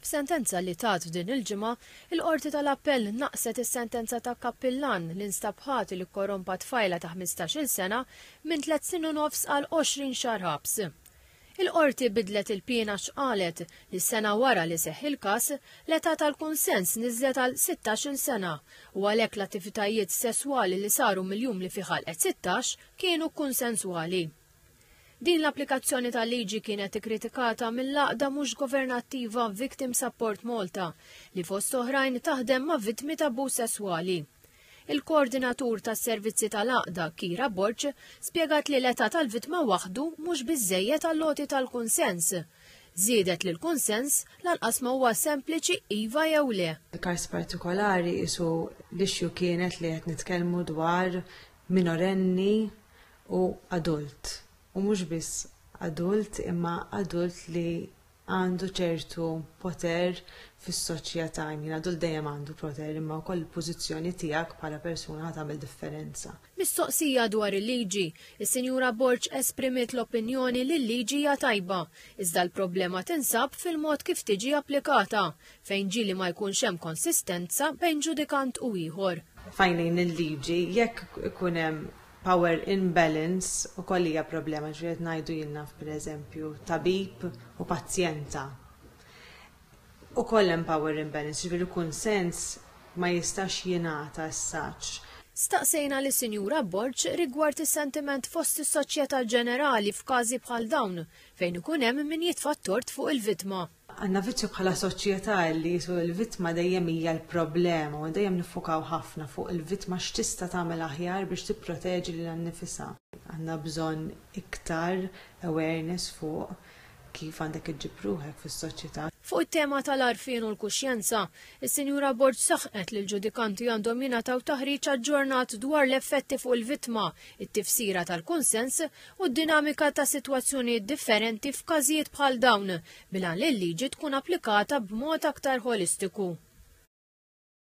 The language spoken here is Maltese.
F'sentenza li tat din il-ġimgħa, il-Qorti tal-Appell naqset is-sentenza ta' Kappillan li nstabħat li korrompa tfajla ta' 15-il sena minn 3 snin u nofs għal 20 xahar ħabs. Il-Qorti bidlet il-pina x'qalet li s-sena wara li seħħ il-każ l-età tal-kunsens niżlet għal 16-il sena u għalhekk l-attivitajiet sesswali li saru mill-jum li fi ħalqet 16 kienu konsenswali. Din l-applikazzjoni tal-liġi kienet ikkritikata mill-laqda mhux governattiva Victim Support Malta li fost oħrajn taħdem ma' vittmi ta' abbuż sesswali. Il-koordinatur tas-servizzi tal-laqda Kira Borċ spjegat li l-età tal-vittma waħdu mhux biżżejjed għall-loti tal-kunsens. Żiedet li l-kunsens lanqas ma huwa sempliċi iva jew le. Il-każ partikolari isu l-ixju kienet li qed nitkellmu dwar minorenni u adult. U mhux biss adult imma adult li għandu ċertu poter fis-soċjetà, adult dejjem għandu poter imma wkoll il-pożizzjoni tiegħek bħala persuna tagħmel differenza. Mistoqsija dwar il-liġi, is-Sinjura Borċ esprimiet l-opinjoni li l-liġi hija tajba, iżda l-problema tinsab fil-mod kif tiġi applikata, fejn ġieli ma jkunx hemm konsistenza bejn ġudikant u ieħor. Fajnejn il-liġi jekk ikun hemm power imbalance u kollija problema ġviet najdu jinna per-eżempju tabib u pazjenta. U kollem power imbalance ġviri kunsens ma jistax jingħata as-saċ. Staqsejna li Sinjura Borċ rigward is-sentiment fost is-soċjetà ġenerali f'każi bħal dawn fejn ikun hemm min jitfa' t-tort fuq il-vittma. Għanna viċċu bħala soċjetà li jisu il-vittma dejjem hija l-problema u dejjem nifukaw ħafna fuq il-vittma x'tista' tagħmel aħjar biex tipproteġi lil nnifisha. Għandna bżonn iktar awareness fuq kif għandek iġġib ruħek fis-soċjetà. Fuq it-tema tal-għarfien u l-kuxjenza, is-Sinjura Borċ saħqet li l-ġudikanti għandhom jingħataw taħriġ aġġornat dwar l-effetti fuq il-vittma, it-tifsira tal-kunsens u d-dinamika ta' sitwazzjonijiet differenti f'każijiet bħal dawn, bilan li l-liġi tkun applikata b'mod aktar holistiku.